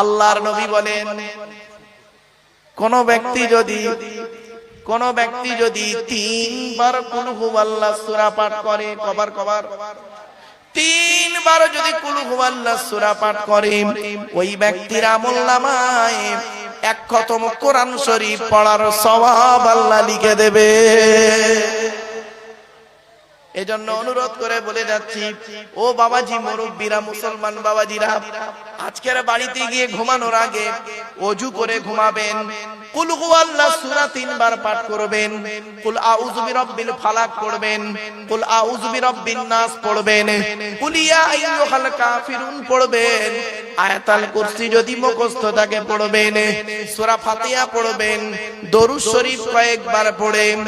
আল্লাহর নবী বলেন, কোন ব্যক্তি যদি 3 বার কুল হুয়াল্লাহ সূরা পাঠ করে, কবার 3 বার যদি কুল হুয়াল্লাহ সূরা পাঠ করে, ওই ব্যক্তির আমলনামায় 1 খতম কোরআন শরীফ পড়ার সওয়াব আল্লাহ লিখে দেবে। এজন্য অনুরোধ করে বলে যাচ্ছি, ও বাবাজি, মুরব্বিরা, মুসলমান বাবাজিরা, আজকের বাড়িতে গিয়ে ঘুমানোর আগে ওযু করে ঘুমাবেন। কুল হুয়াল্লাহ সূরা 3 বার পাঠ করবেন, কুল আউযু বিরাব্বিল ফালাক পড়বেন, কুল আউযু বিরাব্বিন নাস পড়বেন, কুল ইয়া আইয়ুহাল কাফিরুন পড়বেন, আয়াতুল কুরসি যদি মুখস্থ থাকে পড়বেন, সূরা ফাতিহা পড়বেন, দরুদ শরীফ কয়েকবার পড়েন।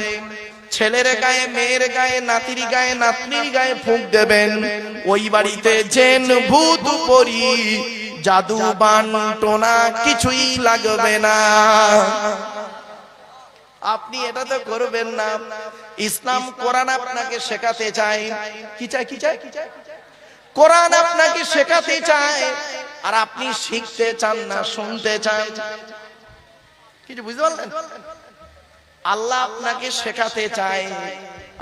ছেলের গায়ে, মেয়ের গায়ে, নাতির গায়ে, নাতনির গায়ে ফুঁক দেবেন। ওই বাড়িতে জিন ভূত পরি জাদু বানটোনা কিছুই লাগবে না। আপনি এটা তো করবেন না। ইসলাম কোরআন আপনাকে শেখাতে চায়, কি চায় কোরআন আপনাকে শেখাতে চায়, আর আপনি শিখতে চান না, শুনতে চান। কিছু বুঝতে পারলেন? আল্লাহ আপনাকে শেখাতে চায়,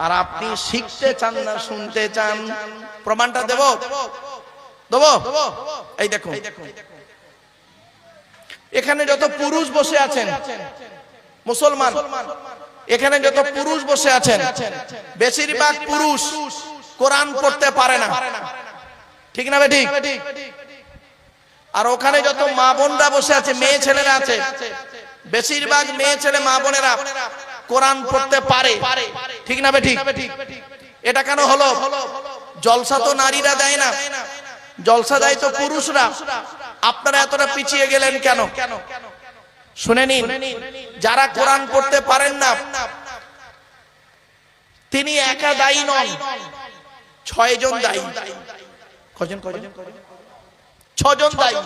আর আপনি শিখতে চান না, শুনতে চান। প্রমাণটা দেব। এই দেখুন, এখানে যত পুরুষ বসে আছেন মুসলমান, এখানে যত পুরুষ বসে আছেন, বেশিরভাগ পুরুষ কোরআন পড়তে পারে না, ঠিক না বেঠিক? আর ওখানে যত মা বোনরা বসে আছে, মেয়ে ছেলেরা আছে, বেশিরভাগ মেয়ে ছেলে মা বোনেরা কোরআন পড়তে পারে, ঠিক না বেঠিক? এটা কেন হলো? জলসা তো নারীরা দেয় না, জলসা দেয় তো পুরুষরা। আপনারা এতটা পিছিয়ে গেলেন কেন? শুনে নিন, যারা কোরআন পড়তে পারেন না তিনি একা দায়ী নন, 6 জন দায়ী। কজন? 6 জন দায়ী।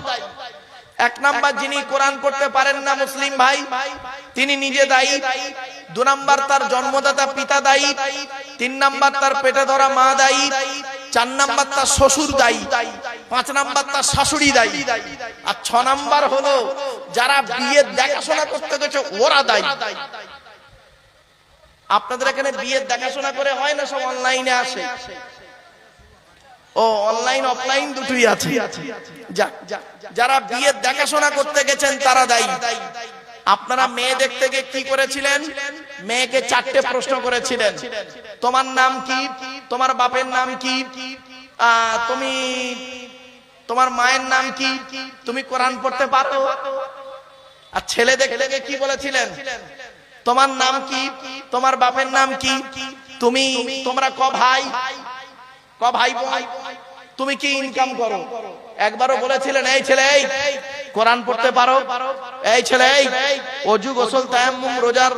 1 নাম্বার, যিনি কোরআন পড়তে পারেন না মুসলিম ভাই, তিনি নিজে দায়ী। 2 নাম্বার, তার জন্মদাতা পিতা দায়ী। 3 নাম্বার, তার পেটে ধরা মা দায়ী। 4 নাম্বার, তার শ্বশুর দায়ী। 5 নাম্বার, তার শাশুড়ি দায়ী। আর 6 নাম্বার হলো যারা বিয়ের দেখাশোনা করতে গেছে ওরা দায়ী। আপনাদের এখানে বিয়ের দেখাশোনা করে হয় না, সব অনলাইনে আসে। ও অনলাইন অফলাইন দুটোই আছে। যারা বিয়ের দেখাশোনা করতে গেছেন তারা দায়ী। আপনারা মেয়ে দেখতে গিয়ে কি করেছিলেন? মেয়েকে 4টে প্রশ্ন করেছিলেন। তোমার নাম কি? তোমার বাপের নাম কি? তোমার মায়ের নাম কি? তুমি কোরআন পড়তে পারো? আর ছেলে দেখতে গিয়ে কি বলেছিলেন? তোমার নাম কি? তোমার বাপের নাম কি? তোমরা ক ভাই বোন? তুমি কি ইনকাম করো? একবারও বলেছিলেন এই ছেলে এই কোরআন পড়তে পারো? এই ছেলে এই ওযু, গোসল, তায়াম্মুম, রোজার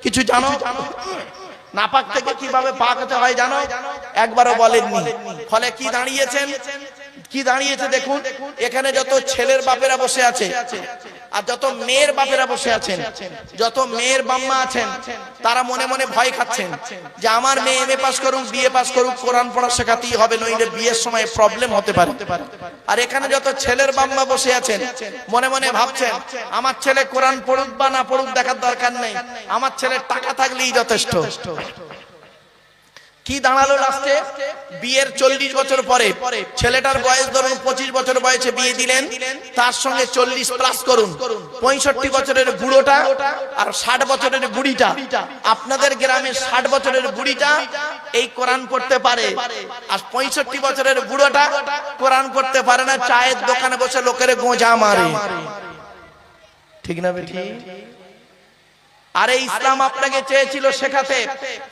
কিছু জানো? নাপাক থেকে কিভাবে পাক হতে হয় জানো? একবারও বলেননি। ফলে কি দাঁড়িয়েছে দেখুন, এখানে যত ছেলের বাপেরা বসে আছে আর যত মেয়ের বাপেরা বসে আছেন, যত মেয়ের বাম্মা আছেন, তারা মনে মনে ভয় খাচ্ছেন যে আমার মেয়ে এমএ পাস করুক, বিএ পাস করুক, কোরআন পড়া শেখাতেই হবে, নইলে বিয়ের সময় প্রবলেম হতে পারে। আর এখানে যত ছেলের বাম্মা বসে আছেন মনে মনে ভাবছেন আমার ছেলে কোরআন পড়ুক বা না পড়ুক দেখার দরকার নেই, আমার ছেলের টাকা থাকলেই যথেষ্ট। কি দাঁড়ালো লাস্টে? বিয়ের 40 বছর পরে ছেলেটার বয়স ধরুন 25 বছর বয়সে বিয়ে দিলেন, তার সঙ্গে 40 প্লাস করুন, 65 বছরের বুড়োটা আর 60 বছরের বুড়িটা। আপনাদের গ্রামে 60 বছরের বুড়িটা এই কোরআন পড়তে পারে, আর 65 বছরের বুড়োটা কোরআন পড়তে পারে না, চায়ের দোকানে বসে লোকের গোঁজা মারে, ঠিক না বেঠি? আরে ইসলাম আপনাকে চেয়েছিল শেখাতে।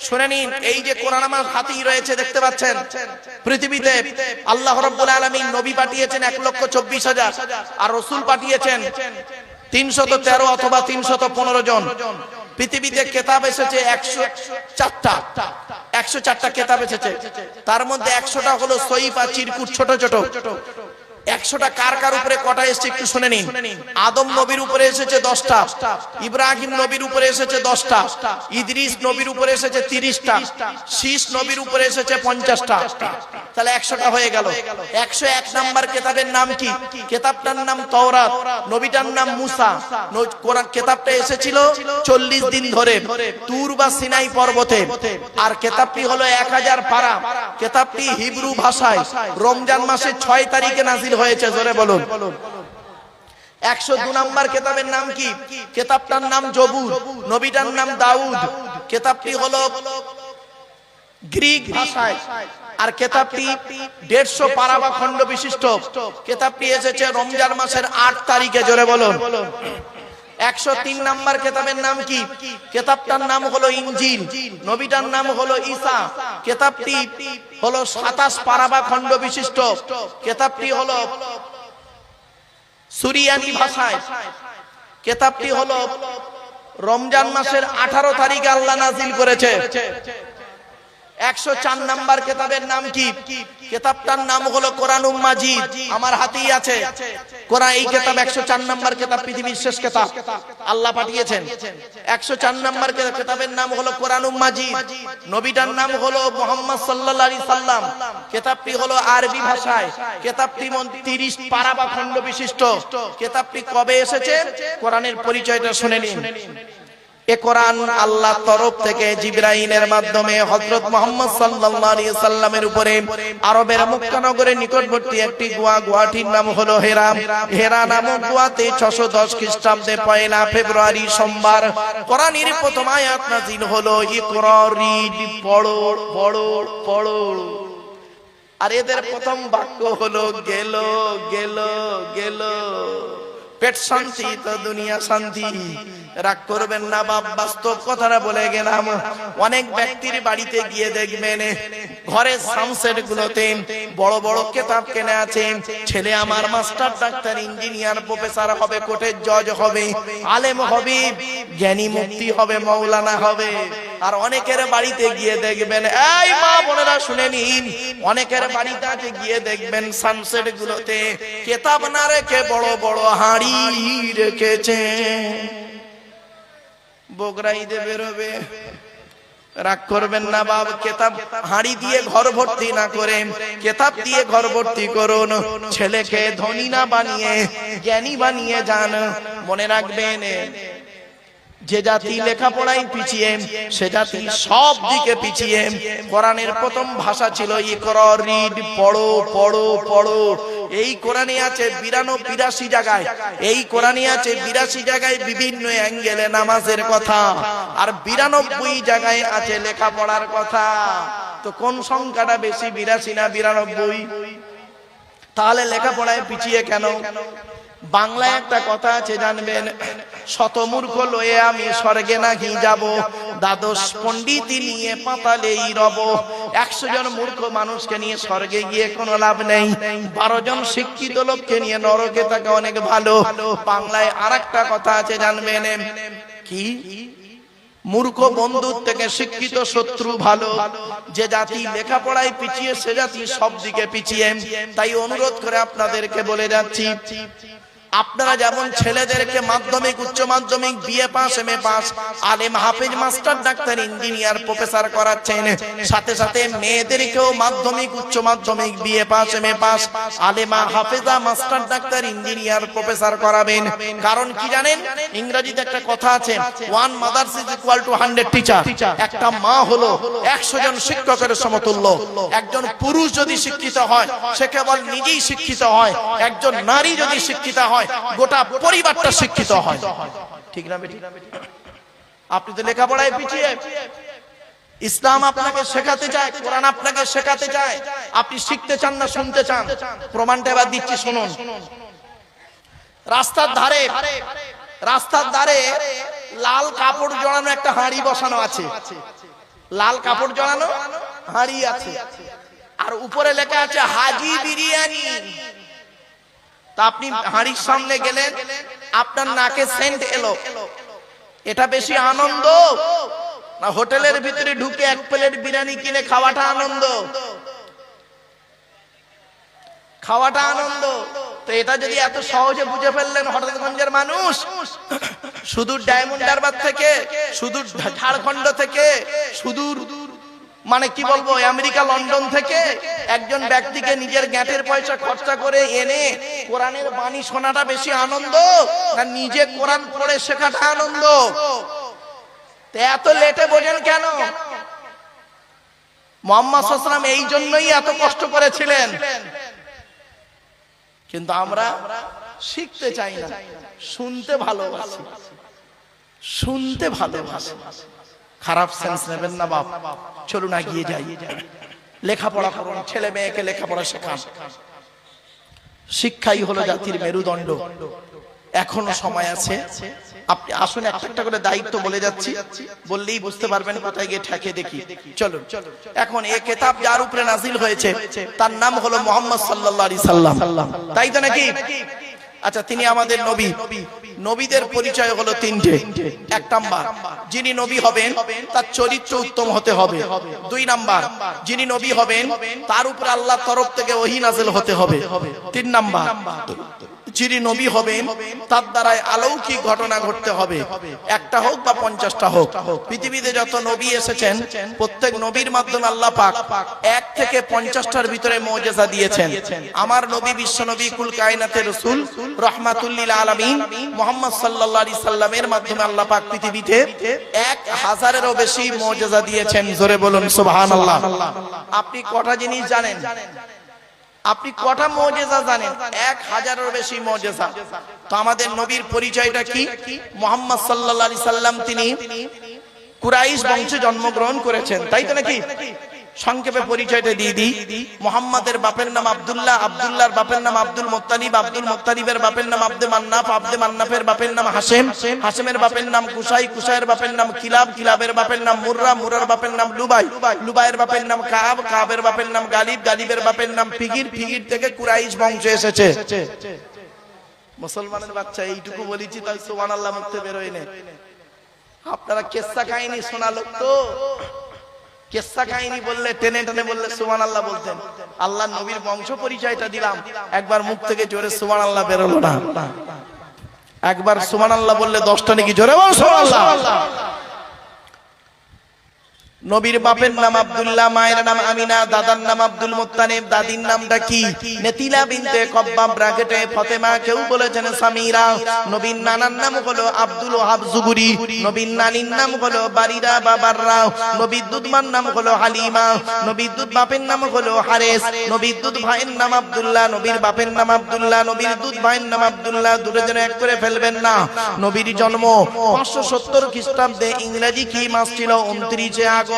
শুনে নিন, এই যে কোরআন আমার হাতেই রয়েছে দেখতে পাচ্ছেন, পৃথিবীতে আল্লাহ রাব্বুল আলামিন নবী পাঠিয়েছেন 1,24,000 আর রাসূল পাঠিয়েছেন 313 অথবা 315 জন। পৃথিবীতে কিতাব এসেছে 104টা কিতাব এসেছে, তার মধ্যে 100টা হলো সহিফা, চিরকুট, ছোট ছোট। 100টা কার কার উপরে কটা এসেছে একটু শুনে নিন। আদম নবীর উপরে এসেছে 10টা, ইব্রাহিম নবীর উপরে এসেছে 10টা, ইদ্রিস নবীর উপরে এসেছে 30টা, শীষ নবীর উপরে এসেছে 50টা। তাহলে 100টা হয়ে গেল। 101 নাম্বার কিতাবের নাম কি? কিতাবটার নাম তাওরাত, নবীটার নাম মুসা। কোরআন কিতাবটা এসেছিল 40 দিন ধরে তুর বা সিনাই পর্বতে। আর কিতাবটি হলো 1000 পারা। কিতাবটি হিব্রু ভাষায় রমজান মাসের 6 তারিখে নাযিল হয়েছে। জোরে বলুন। 102 নাম্বার কিতাবের নাম কি? কিতাবটার নাম জবুর, নবীটার নাম দাউদ। কিতাবটি হলো গ্রিক ভাষায়। আর কিতাবটি 150 পারা বা খণ্ড বিশিষ্ট। কিতাবটি এসেছে রমজান মাসের 8 তারিখে। জোরে বলুন। 103 নাম্বার কিতাবের নাম কি? কিতাবটার নাম হলো ইনজিল, নবীটার নাম হলো ঈসা। কিতাবটি হলো 27 পারা বা খণ্ড বিশিষ্ট। কিতাবটি হলো সুরিয়ানি ভাষায়। কিতাবটি হলো রমজান মাসের 18 তারিখে আল্লাহ নাযিল করেছে। 104 নাম্বার কিতাবের নাম কি? কিতাবটার নাম হলো কোরআনুল মাজিদ। আমার হাতেই আছে কোরআন। এই কিতাব 104 নাম্বার কিতাব, পৃথিবীর শেষ কিতাব আল্লাহ পাঠিয়েছেন। 104 নাম্বার কিতাবের নাম হলো কোরআনুল মাজিদ, নবীটার নাম হলো মুহাম্মদ সাল্লাল্লাহু আলাইহি সাল্লাম। কিতাবটি হলো আরবি ভাষায়। কিতাবটি 30 পারা বা খণ্ড বিশিষ্ট। কিতাবটি কবে এসেছে? কোরআনের পরিচয়টা শুনে নিন। এ কোরআন আল্লাহর তরফ থেকে জিবরাইলের মাধ্যমে হযরত মুহাম্মদ সাল্লাল্লাহু আলাইহি সাল্লামের উপরে আরবের মক্কা নগরের নিকটবর্তী একটি গুয়াটির নাম হলো হেরা। হেরা নামক গুয়াতে 610 খ্রিস্টাব্দে 1 ফেব্রুয়ারি সোমবার কোরআনের প্রথম আয়াত নাযিল হলো। ইকরা, রিড, পড়ো পড়ো পড়ো। আর এদের প্রথম বাক্য হলো গেল গেল গেল। পেট শান্তি তো দুনিয়া শান্তি। রাগ করবেন না বাপ, বাস্তব কথাটা বলে গেলাম। অনেক ব্যক্তির বাড়িতে গিয়ে দেখবেন ঘরের সামসেট গুলোতে বড় বড় কিতাব কেনে আছে। ছেলে আমার মাস্টার, ডাক্তার, ইঞ্জিনিয়ার, প্রফেসর হবে, কোর্টের জজ হবে, আলেম হবে, জ্ঞানী মুফতি হবে, মাওলানা হবে। আর অনেকের বাড়িতে গিয়ে দেখবেন, এই মা বোনেরা শুনে নিন, অনেকের বাড়িতে গিয়ে দেখবেন সানসেট গুলোতে কিতাব না রেখে বড় বড় হাঁড়ি রেখেছে। বগরাই দে বেরোবে। রাগ করবেন না বাপ, কিতাব হাঁড়ি দিয়ে ঘর ভর্তি না করে কিতাব দিয়ে ঘর ভর্তি করুন। ছেলেকে ধনী না বানিয়ে জ্ঞানী বানিয়ে যান। মনে রাখবেন, যে জাতি লেখাপড়ায় পিছিয়ে সে জাতি সব দিকে পিছিয়ে। কোরআনের প্রথম ভাষা ছিল ইকরা, রিড, পড়ো পড়ো পড়ো। এই কোরআনে আছে 82 জায়গায়, এই কোরআনে আছে 82 জায়গায় বিভিন্ন অ্যাঙ্গেলে নামাজের কথা, আর 92 জায়গায় আছে লেখাপড়ার কথা। তো কোন সংখ্যাটা বেশি, 82 না 92? তাহলে লেখাপড়ায় পিছিয়ে কেন? বাংলায় একটা কথা আছে জানবেন, শতমূর্খ লয়ে আমি স্বর্গে নাহি যাব, দ্বাদশ পণ্ডিতি নিয়ে পাতালেই রব। 100 জন মূর্খ মানুষকে নিয়ে স্বর্গে গিয়ে কোনো লাভ নেই, 12 জন শিক্ষিত লোককে নিয়ে নরকে থাকে অনেক ভালো। বাংলায় আরেকটা কথা আছে জানবেন, কি? মূর্খ বন্ধুর থেকে শিক্ষিত শত্রু ভালো। যে জাতি লেখাপড়ায় পিছিয়ে সে জাতি সব দিকে পিছিয়ে। তাই অনুরোধ করে আপনাদেরকে বলে যাচ্ছি, আপনারা যেমন ছেলেদেরকে মাধ্যমিক, উচ্চ মাধ্যমিক, বিএ পাস, এমএ পাস, আলেম, হাফেজ, মাস্টার, ডাক্তার, ইঞ্জিনিয়ার, প্রফেসর করাচ্ছেন, সাথে সাথে মেয়েদেরকেও মাধ্যমিক, উচ্চ মাধ্যমিক, BA pass, MA pass, আলেমা, হাফেজা, master, doctor, engineer, professor করাবেন। কারণ কি জানেন? ইংরেজিতে একটা কথা আছে, 1 mother is equal to 100 teacher. একটা মা হলো 100 জন শিক্ষকের সমতুল্য। একজন পুরুষ যদি শিক্ষিত হয় সে কেবল নিজেই শিক্ষিত হয়, একজন নারী যদি শিক্ষিত হয় গোটা পরিবারটা শিক্ষিত হয়। ঠিক না বেটি? আপনি তো লেখাপড়ায় পিছিয়ে। ইসলাম আপনাকে শেখাতে চায়, কোরআন আপনাকে শেখাতে চায়। আপনি শিখতে চান না শুনতে চান? প্রমাণটা এবার দিচ্ছি, শুনুন। রাস্তার ধারে লাল কাপড় জড়ানো একটা হাঁড়ি বসানো আছে। লাল কাপড় জড়ানো হাঁড়ি আছে, আর উপরে লেখা আছে হাজি বিরিয়ানি। তা আপনি হাঁড়ির সামনে গেলেন, আপনার নাকে সেন্ট এলো, এটা বেশি আনন্দ না হোটেলের ভিতরে ঢুকে 1 প্লেট বিরিয়ানি কিনে খাওয়াটা আনন্দ? খাওয়াটা আনন্দ। তো এটা যদি এত সহজে বুঝে ফেললেন হঠাৎগঞ্জের মানুষ, সুদূর ডায়মন্ড হারবার থেকে, সুদূর ঝাড়খণ্ড থেকে, সুদূর মানে কি বলবো আমেরিকা লন্ডন থেকে একজন ব্যক্তিকে নিজের গ্যাটের পয়সা খরচা করে এনে কোরআনের বাণী শোনাটা বেশি আনন্দ না নিজে কোরআন পড়ে শেখাটা আনন্দ? এত লেটে বোঝেন কেন? মুহাম্মদ সাল্লাল্লাহু আলাইহি ওয়াসাল্লাম এই জন্যই এত কষ্ট করেছিলেন। কিন্তু আমরা শিখতে চাই না, শুনতে ভালোবাসি, শুনতে ভালোবাসি। খারাপ সেন্স নেবেন না বাপ, চলুন এগিয়ে যাই। লেখাপড়া করুন, ছেলে মেয়েকে লেখাপড়া শেখান। শিক্ষাই হলো জাতির মেরুদণ্ড। এখনো সময় আছে, আপনি আসুন একটা একটা করে দায়িত্ব বলে যাচ্ছি, বললেই বুঝতে পারবেন কোথায় গিয়ে ঠেকে দেখি। চলুন এখন এই কিতাব যার উপরে নাজিল হয়েছে তার নাম হলো মুহাম্মদ সাল্লাল্লাহু আলাইহি সাল্লাম, তাই তো নাকি? আচ্ছা, তিনি আমাদের নবী। নবীদের পরিচয় হলো তিনটে। এক নাম্বার, যিনি নবী হবেন তার চরিত্র উত্তম হতে হবে। দুই নাম্বার, যিনি নবী হবেন তার উপর আল্লাহর তরফ থেকে ওহী নাযিল হতে হবে। তিন নাম্বার, যিনি নবী হবেন তার দ্বারাই অলৌকিক ঘটনা ঘটতে হবে, একটা হোক বা 50টা হোক। পৃথিবীতে যত নবী এসেছেন প্রত্যেক নবীর মাধ্যমে আল্লাহ পাক 1 থেকে 50টার ভিতরে মুজিজা দিয়েছেন। আমার নবী বিশ্ব নবী কুল কায়নাতের রাসূল রাহমাতুল লিল আলামিন মুহাম্মদ সাল্লাল্লাহু আলাইহি সাল্লামের মাধ্যমে আল্লাহ পাক পৃথিবীতে 1000-এরও বেশি মুজিজা দিয়েছেন। জোরে বলুন সুবহানাল্লাহ। আপনি কটা জিনিস জানেন? আপনি কটা মুজিজা জানেন? 1000-এরও বেশি মুজিজা। তো আমাদের নবীর পরিচয়টা কি? মুহাম্মদ সাল্লাল্লাহু আলাইহি সাল্লাম তিনি কুরাইশ বংশে জন্মগ্রহণ করেছেন, তাই তো নাকি? সংক্ষেপে পরিচয়টা দিয়ে দিই। মুহাম্মাদের বাপের নাম আব্দুল্লাহ, আব্দুল্লাহর বাপের নাম আব্দুল মুত্তালিব, আব্দুল মুত্তালিবের বাপের নাম আব্দে মান্নাফ, আব্দে মান্নাফের বাপের নাম হাশেম, হাশেমের বাপের নাম কুসাই, কুসাইয়ের বাপের নাম কিলাব, কিলাবের বাপের নাম মুররা, মুররার বাপের নাম লুবাই, লুবাইয়ের বাপের নাম কাব, কাবের বাপের নাম গালিব, গালিবের বাপের নাম ফিগির, ফিগির থেকে কুরাইশ বংশ এসেছে। মুসলমানের বাচ্চা এইটুকু বলেছি তাই সুবহানাল্লাহ মুখে বেরোয় না। আপনারা কিসসা কাহিনী শোনা লোক তো, কিসসা কাহিনী বললে টেনে টেনে বললে সুবহানাল্লাহ বলতেন। আল্লাহর নবীর বংশ পরিচয়টা দিলাম, একবার মুখ থেকে জোরে সুবহানাল্লাহ বেরোলো না। একবার সুবহানাল্লাহ বললে 10টা নাকি জোরে বল সুবহানাল্লাহ। নবীর বাপের নাম আব্দুল্লাহ, মায়ের নাম আমিনা, দাদার নাম আব্দুল মুত্তালিব, দাদির নামটা কি? নেতিলা বিনতে কব্বাব ব্র্যাকেটে ফাতেমা, কেউ বলেছেন সামিরা। নবীর নানার নাম হলো আব্দুল ওয়াহাব জুবুরি, নবীর নানির নাম হলো বারিরা বা বাররা, নবীর দুধমার নাম হলো হালিমা, নবীর দুধ বাপের নাম হলো হারেস, নবীর দুধ ভাইয়ের নাম আব্দুল্লাহ, নবীর বাপের নাম আব্দুল্লাহ, নবীর দুধ ভাইয়ের নাম আব্দুল্লাহ। দুটো জন এক করে ফেলবেন না। নবীর জন্ম 570 খ্রিস্টাব্দে, ইংরেজি কি মাস ছিল? 29 আগস্ট।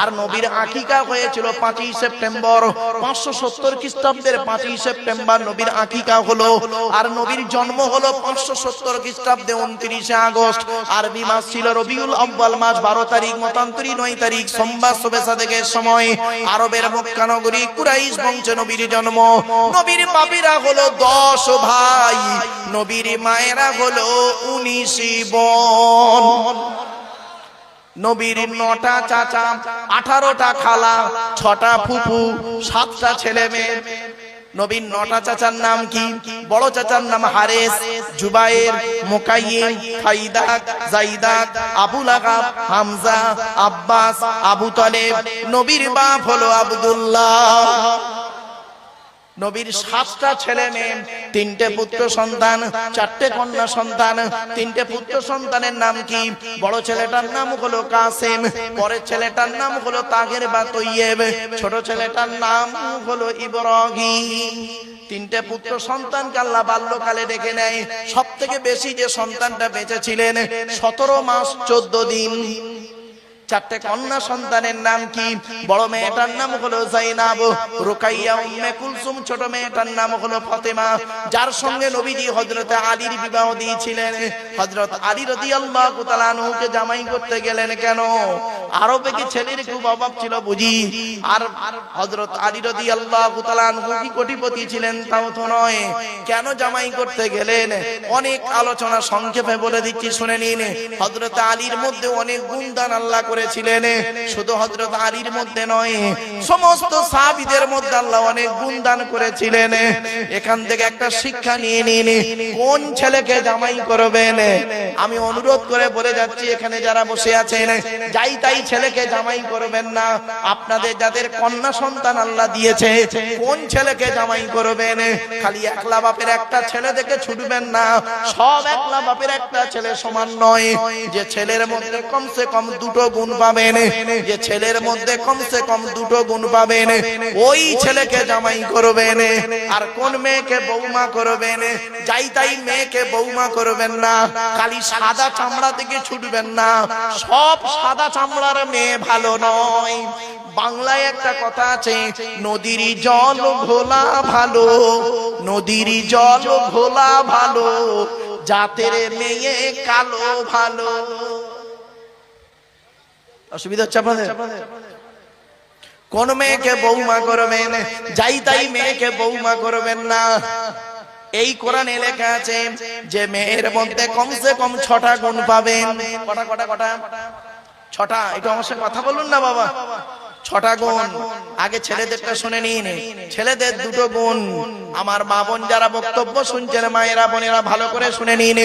আর নবীর আকিকা হয়েছিল 5ই সেপ্টেম্বর। 570 খ্রিস্টাব্দের 5ই সেপ্টেম্বর নবীর আকিকা হলো। আর নবীর জন্ম হলো 570 খ্রিস্টাব্দে 29 আগস্ট। আরবি মাস ছিল রবিউল আউয়াল মাস, 12 তারিখ, মতান্তরী 9 তারিখ, সোমবার শবে সাদেকের সময়। আরবের মক্কা নগরী কুরাইশ বংশে নবীর জন্ম। নবীর বাপেরা হলো 10 ভাই, নবীর মায়েরা হলো 19 বোন। নবীর 9টা চাচা, 18টা খালা, 6টা ফুফু, 7টা ছেলে মেয়ে। নবীর 9টা চাচার নাম কি? বড় চাচার নাম হারেস, জুবায়ের, মুকাইয়িম, ফাইদাক, জাইদাক, আবু লাহাব, হামজা, আব্বাস, আবু তালেব। নবীর বাপ হলো আব্দুল্লাহ। নবীর 7টা ছেলে মেয়ে, 3টে পুত্র সন্তান, 4টে কন্যা সন্তান। 3টে পুত্র সন্তানের নাম কি? বড় ছেলেটার নাম হলো কাসেম, পরের ছেলেটার নাম হলো তাহের বা তৈয়েব, ছোট ছেলেটার নাম হলো ইব্রাহিম। 3টে পুত্র সন্তানকে আল্লাহ বাল্যকালে ডেকে নেয়। সব থেকে বেশি যে সন্তানটা বেঁচে ছিলেন 17 মাস 14 দিন। 4টে কন্যা সন্তানের নাম কি? বড় মেয়েটার নাম হলো জাইনাব, রুকাইয়া, উম্মে কুলসুম। ছোট মেয়েটার নাম হলো ফাতেমা, যার সঙ্গে নবীজি হযরত আলীর বিবাহ দিয়েছিলেন। হযরত আলী রাদিয়াল্লাহু তাআলা আনহুকে জামাই করতে গেলেন কেন? আরবে কি ছেলের খুব অভাব ছিল বুঝি? আর হযরত আলী রাদিয়াল্লাহু তাআলা আনহু কি কোটিপতি ছিলেন? তাও তো নয়। কেন জামাই করতে গেলেন? অনেক আলোচনা, সংক্ষেপে বলে দিচ্ছি শুনে নিন। হযরত আলীর মধ্যে অনেক গুণদান আল্লাহ করে করেছিলেন। শুধু হযরত আলীর মধ্যে নয়, সমস্ত সাহাবীদের মধ্যে আল্লাহ অনেক গুণ দান করেছিলেন। এখান থেকে একটা শিক্ষা নিয়ে নিন, কোন ছেলেকে জামাই করবেন। আমি অনুরোধ করে বলে যাচ্ছি, এখানে যারা বসে আছেন, যাই তাই ছেলেকে জামাই করবেন না। আপনাদের যাদের কন্যা সন্তান আল্লাহ দিয়েছে, কোন ছেলেকে জামাই করবেন। খালি একলা বাপের একটা ছেলে দেখে ছুটবেন না। সব একলা বাপের একটা ছেলে সমান নয়। যে ছেলের মধ্যে কমসে কম দুটো গুণ পাবেন, যে ছেলের মধ্যে কমসে কম দুটো গুণ পাবেন, ওই ছেলেকে জামাই করবেন। আর কোন মেয়েকে বৌমা করবেন, যাই তাই মেয়েকে বৌমা করবেন না। খালি সাদা চামড়া থেকে ছুটবেন না। সব সাদা চামড়ার মেয়ে ভালো নয়। বাংলায় একটা কথা আছে, নদীর জল ঘোলা ভালো, নদীর জল ঘোলা ভালো, জাতের মেয়ে কালো ভালো। অসুবিধা হচ্ছে আপনাদের? কোন মেয়েকে বৌমা করবেন, যাই তাই মেয়েকে বৌমা করবেন না। এই কোরআনে লেখা আছে যে মেয়ের মধ্যে কমসে কম 6টা গুণ পাবেন। কটা কটা কটা? 6টা। একটু আমার সাথে কথা বলুন না বাবা। 6টা গুণ। আগে ছেলেদেরটা শুনে নিন। ছেলেদের 2টো গুণ। আমার মা বোন যারা বক্তব্য শুনছেন, মায়েরা বোনেরা ভালো করে শুনে নিন,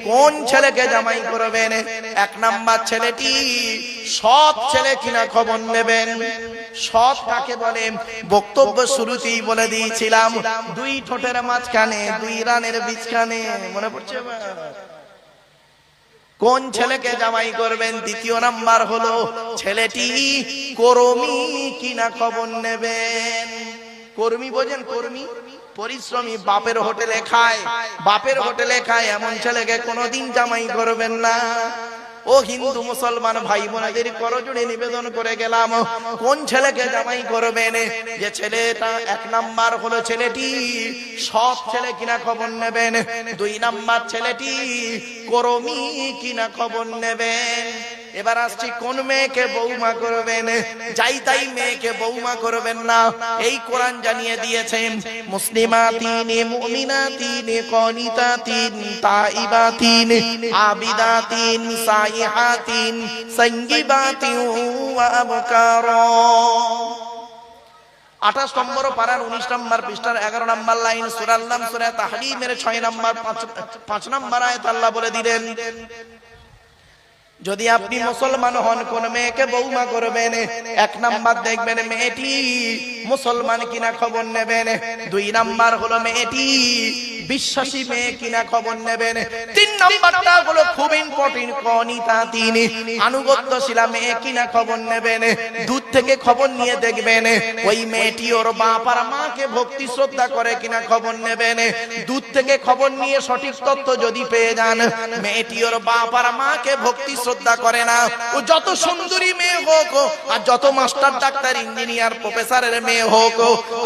কোন ছেলেকে জামাই করবেন। 1 নাম্বার ছেলেটি সৎ ছেলে কিনা খবর নেবেন। সৎ কাকে বলে বক্তব্য শুরুতেই বলে দিয়েছিলাম, 2 ঠোঁটের মাঝখানে 2 রানের বীজখানে। মনে পড়ছে? কোন ছেলেকে জামাই করবেন। 2য় নাম্বার হলো ছেলেটি কর্মী কিনা খবর নেবেন। কর্মী বোঝেন? কর্মী, পরিশ্রমী। বাপের হোটেলে খায়, বাপের হোটেলে খায়, এমন ছেলেকে কোনোদিন জামাই করবেন না। ও হিন্দু মুসলমান ভাই বোনেদের করজোড়ে নিবেদন করে গেলাম, কোন ছেলেকে জামাই করবেন। যে ছেলেটা 1 নাম্বার হলো ছেলেটি সৎ ছেলে কিনা খবর নেবেন। 2 নাম্বার ছেলেটি কর্মী কিনা খবর নেবেন। এবার আসছি কোন মেয়েকে বৌমা করবেন, যাই তাই মেয়েকে বৌমা করবেন না। এই কোরআন জানিয়ে দিয়েছেন, মুসলিমাতিন মুমিনাতিন কানিতাতিন তাইবাতিন আবিদাতিন সাইহাতিন সাইয়্যিবাতিন ওয়া আবকারা। 28 নম্বর পারার 19 নম্বর পৃষ্ঠার 11 নম্বর লাইন, সূরা আল-নাম সূরা তাহরীমের 6 নম্বর 5 নম্বর আয়াত আল্লাহ বলে দিলেন, যদি আপনি মুসলমান হন, কোন মেয়েকে বৌমা করবেন, 1 নাম্বার দেখবেন মেয়েটি মুসলমান কিনা খবর নেবেন। 2 নাম্বার হলো মেয়েটি বিশ্বাসী মেয়ে কিনা খবর নেবেন। 3 নাম্বারটা হলো খুব ইম্পর্টেন্ট, কনিতাতিন আনুগত্যশীলা মেয়ে কিনা খবর নেবেন। দূর থেকে খবর নিয়ে দেখবেন ওই মেয়েটি ওর বাপ আর মাকে ভক্তি শ্রদ্ধা করে কিনা খবর নেবেন। দূর থেকে খবর নিয়ে সঠিক তথ্য যদি পেয়ে যান মেয়েটি ওর বাপ আর মাকে ভক্তি শ্রদ্ধা করে না, ও যত সুন্দরী মেয়ে হোক, আর যত মাস্টার ডাক্তার ইঞ্জিনিয়ার প্রফেসরের মেয়ে হোক,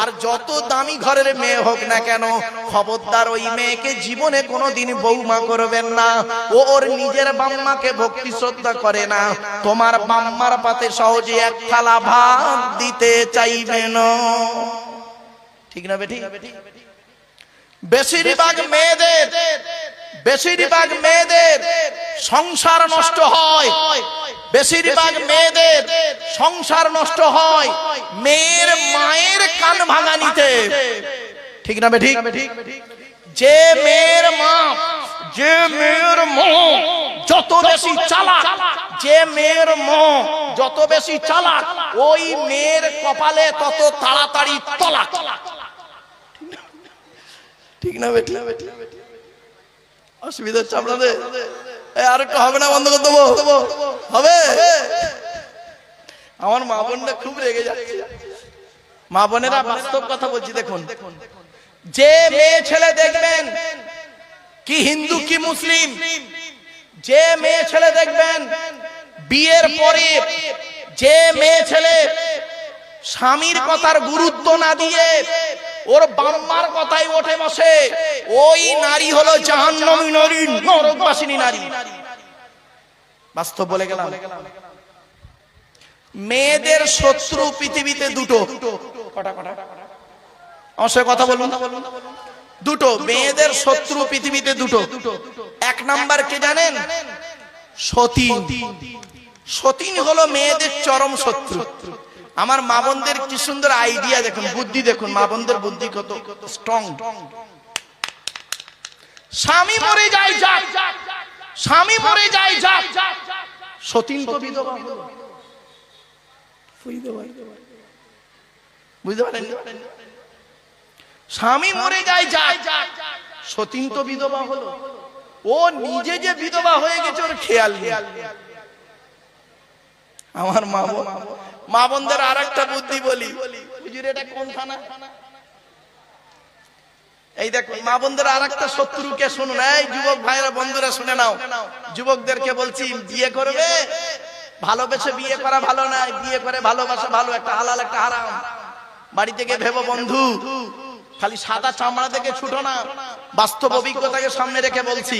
আর যত দামি ঘরের মেয়ে হোক না কেন, খবরদার ওই মেয়েকে জীবনে কোনোদিন বৌমা করবেন না। ও ওর নিজের বাম্মাকে ভক্তি শ্রদ্ধা করে না। তোমার বাম্মার পাতে সহজে 1 থালা ভাত দিতে চাইবে না। ঠিক না বেটি? বেশিরভাগ মেয়েদের সংসার নষ্ট হয়, বেশিরভাগ মেয়েদের সংসার নষ্ট হয় মেয়ের মায়ের কান ভাঙানিতে। ঠিক না বেঠিক? যে মেয়ের মা যত বেশি চালাক, যে মেয়ের মা যত বেশি চালাক, ওই মেয়ের কপালে তত তাড়াতাড়ি তলাক। ঠিক না বেটি? অসুবিধা হচ্ছে আপনাদের? আর একটু হবে না? বন্ধ করে দেবো? হবে? আমার মা বোনরা খুব রেগে যাচ্ছে। মা বোনেরা বাস্তব কথা বলছি, দেখুন, যে মেয়ে ছেলে দেখবেন কি হিন্দু কি মুসলিম, যে মেয়ে ছেলে দেখবেন বিয়ের পরে, যে মেয়ে ছেলে স্বামীর কথার গুরুত্ব না দিয়ে ওর বাম্মার কথাই ওঠে বসে, ওই নারী হলো জাহান্নামী নারী, নরকবাসিনী নারী। বাস্তব বলে গেলাম। মেয়েদের শত্রু পৃথিবীতে 2টো। কটা কটা? আমার সাথে কথা বলুন। 2টো মেয়েদের শত্রু পৃথিবীতে 2টো। 1 নাম্বার কে জানেন? সতী। সতীন হলো মেয়েদের চরম শত্রু। আমার মা বোনদের কি সুন্দর আইডিয়া দেখুন, বুদ্ধি দেখুন, মা বোনদের বুদ্ধি কত স্ট্রং। স্বামী মরে যায় যাক, স্বামী মরে যায় যাক, সতীন তো বিধবা হলো। বুঝতে পারেন? স্বামী মরে যায় যাক, সতীন তো বিধবা হলো। ও নিজে যে বিধবা হয়ে গেছে ওর খেয়াল নেই। আমার মা বোনদের আর একটা বুদ্ধি বলি, হুজুর এটা কোন থানা? এই দেখুন মা বোনদের আর একটা শত্রুকে শুনুন। এই যুবক ভাইরা বন্ধুরা শুনে নাও, যুবকদেরকে বলছি, বিয়ে করবে ভালোবেসে বিয়ে করা ভালো না, বিয়ে করে ভালোবাসা ভালো। একটা হালাল একটা হারাম। বাড়ি থেকে ভেবো বন্ধু, খালি সাদা চামড়া থেকে ছুটো না, বাস্তব অভিজ্ঞতাকে সামনে রেখে বলছি।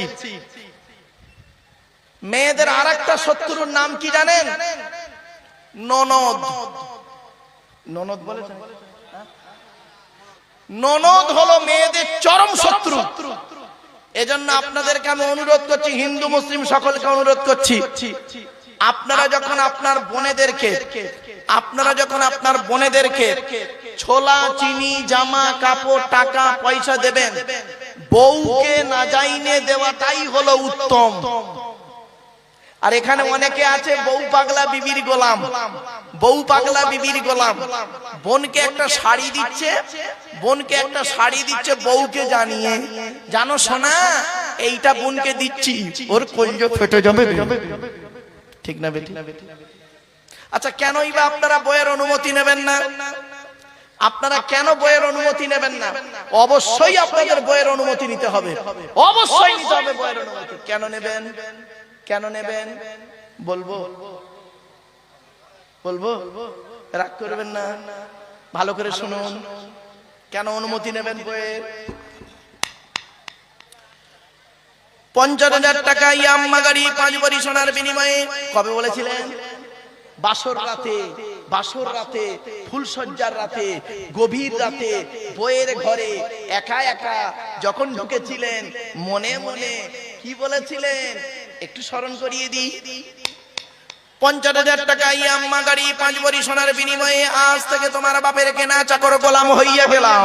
মেয়েদের আর একটা শত্রুর নাম কি জানেন? ননদ। ননদ বলে, ননদ হলো মেয়েদের চরম শত্রু। এজন্য আপনাদেরকে আমি অনুরোধ করছি, হিন্দু মুসলিম সকলকে অনুরোধ করছি, আপনারা যখন আপনার বোনেদেরকে ছোলা চিনি জামা কাপড় টাকা পয়সা দেবেন, বউকে না যাইনে দেওয়াটাই হলো উত্তম। আর এখানে অনেকে আছে বউ পাগলা বিবির গোলাম, বউ পাগলা বিবির গোলাম। বোনকে একটা শাড়ি দিচ্ছে, বউকে জানিয়ে, জানো সোনা এইটা বোনকে দিচ্ছি, ওর কলজো ফেটে যাবে। ঠিক না বেটি? আচ্ছা কেনই বা আপনারা বইয়ের অনুমতি নেবেন না? আপনারা কেন বইয়ের অনুমতি নেবেন না? অবশ্যই আপনাদের বইয়ের অনুমতি নিতে হবে, অবশ্যই নিতে হবে বইয়ের অনুমতি। কেন নেবেন? কেন নেবেন বলবো, রাগ করবেন না, ভালো করে শুনুন। কেন অনুমতি নেবেন বইয়ের? 50,000 টাকা ইয়াম্মা গাড়ি 5 ভরি সোনার বিনিময়ে। কবে বলেছিলেন? বাসর রাতে, ফুলসজ্জার রাতে, গভীর রাতে, বইয়ের ঘরে একা একা যখন ঢুকেছিলেন, মনে মনে কি বলেছিলেন একটু স্মরণ করিয়ে দিই। 50,000 টাকা ইয়াম্মা গাড়ি 5 ভরি সোনার বিনিময়ে আজ থেকে তোমার বাপের কেনা চাকর গোলাম হইয়া গেলাম।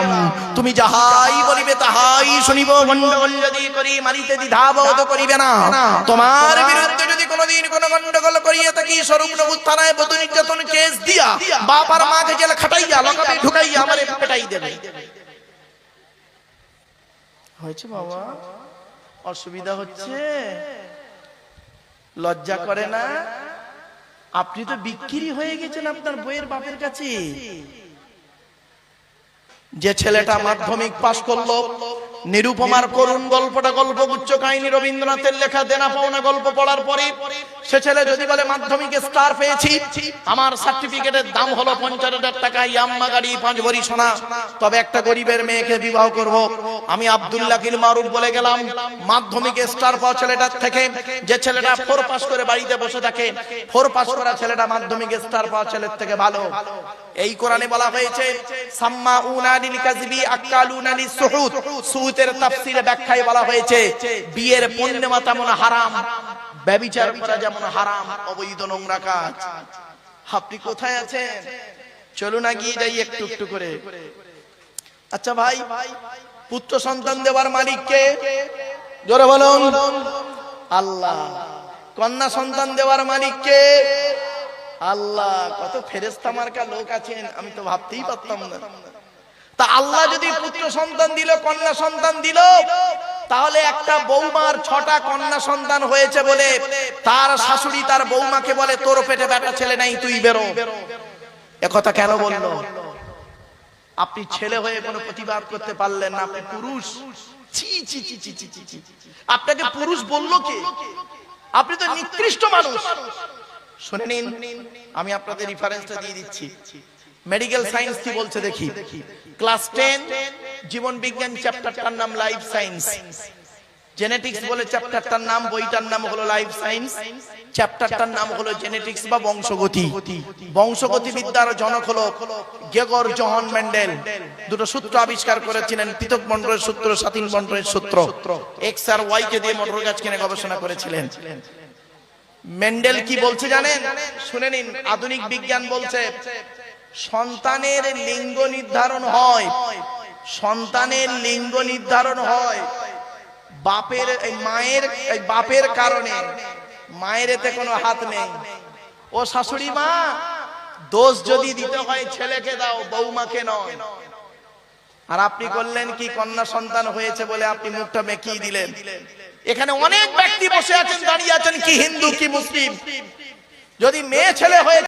তুমি যাহাই বলিবে তাহাই শুনিব। গন্ডগোল যদি করি মারিতে দ্বিধাবোধ করিবে না। তোমার বিরুদ্ধে যদি কোনোদিন কোনো গন্ডগোল করিয়া থাকি, স্বরূপনগর থানায় বধূ নির্যাতন কেস দিয়া বাপ আর মাকে জেলে খাটাইয়া লকাপে ঢুকাইয়া আমারে পেটাই দেবে। হয়েছে বাবা? অসুবিধা হচ্ছে? লজ্জা করে না? আপনি তো বিক্রি হয়ে গেছেন আপনার বইয়ের বাপের কাছে। যে ছেলেটা মাধ্যমিক পাশ করলো, নিরুপমার করুণ গল্পটা গল্পগুচ্ছ কাহিনী রবীন্দ্রনাথের লেখা দেনা পাওনা গল্প পড়ার পরে সে ছেলে যদি বলে মাধ্যমিকে স্টার পেয়েছি, আমার সার্টিফিকেটের দাম হলো 50,000 টাকা, ইয়াম্মা গাড়ি 5 ভরি সোনা, তবে একটা গরিবের মেয়েকে বিবাহ করব। আমি আব্দুল্লাহ কিল মারুফ বলে গেলাম, মাধ্যমিকে স্টার পাওয়া ছেলেটার থেকে যে ছেলেটা 4 পাস করে বাড়িতে বসে থাকে, 4 পাস করা ছেলেটা মাধ্যমিকে স্টার পাওয়া ছেলের থেকে ভালো। এই কোরআনে বলা হয়েছে সাম্মাউনা লিল কাযবি আকালুনা লিসসুহুদ। সুহুদের তাফসীরে ব্যাখ্যায় বলা হয়েছে বিয়ের পণ্যে মাতা মনে হারাম, ব্যভিচার করা যেমন হারাম, অবৈধ নোংরা কাজ। আপনি কোথায় আছেন? চলুন এগিয়ে যাই একটু একটু করে। আচ্ছা ভাই, পুত্র সন্তান দেওয়ার মালিক কে? জোরে বলুন। আল্লাহ। কন্যা সন্তান দেওয়ার মালিক কে? আল্লাহ। কত ফেরেশতা মার্কা লোক আছেন, আমি তো ভাবতেই পারতাম না। তা আল্লাহ যদি পুত্র সন্তান দিল, কন্যা সন্তান দিল, তাহলে একটা বৌমার 6টা কন্যা সন্তান হয়েছে বলে তার শাশুড়ি তার বৌমাকে বলে তোর পেটে বেটা ছেলে নাই, তুই বেরো। একথা কেন বললো? আপনি ছেলে হয়ে কোনো প্রতিবাদ করতে পারলেন না, আপনি পুরুষ। ছি ছি ছি ছি ছি ছি। আপনাকে পুরুষ বললো কে? আপনি তো নিকৃষ্ট মানুষ। শুনে নিন, আমি আপনাদের রেফারেন্সটা দিয়ে দিচ্ছি। মেডিকেল সায়েন্স কি বলছে দেখি। ক্লাস 10 জীবন বিজ্ঞান চ্যাপ্টারটার নাম লাইফ সায়েন্স। জেনেটিক্স বলে চ্যাপ্টারটার নাম, বইটার নাম হলো লাইফ সায়েন্স, চ্যাপ্টারটার নাম হলো জেনেটিক্স বা বংশগতি। বংশগতি বিদ্যার জনক হলো গেগর জোহান মেন্ডেল। দুটো সূত্র আবিষ্কার করেছিলেন, পৃথক মন্ডলের সূত্র, স্বাধীন মন্ডলের সূত্র। এক্স আর ওয়াই কে দিয়ে মোটর গাছ কিনে গবেষণা করেছিলেন। মেন্ডেল কি বলছে জানেন? শুনে নিন, আধুনিক বিজ্ঞান বলছে সন্তানের লিঙ্গ নির্ধারণ হয়, সন্তানের লিঙ্গ নির্ধারণ হয় বাপের বাপের কারণে। মায়ের এতে কোনো হাত নেই। ও শাশুড়ি মা, দোষ যদি দিতে হয় ছেলেকে দাও, বৌমাকে নয়। আর আপনি করলেন কি, কন্যা সন্তান হয়েছে বলে আপনি মুখটা মেকিয়ে দিলেন। এখানে অনেক ব্যক্তি বসে আছেন, দাঁড়িয়ে আছেন, কি হিন্দু কি মুসলিম। যদি মেয়ে ছেলে হয়ে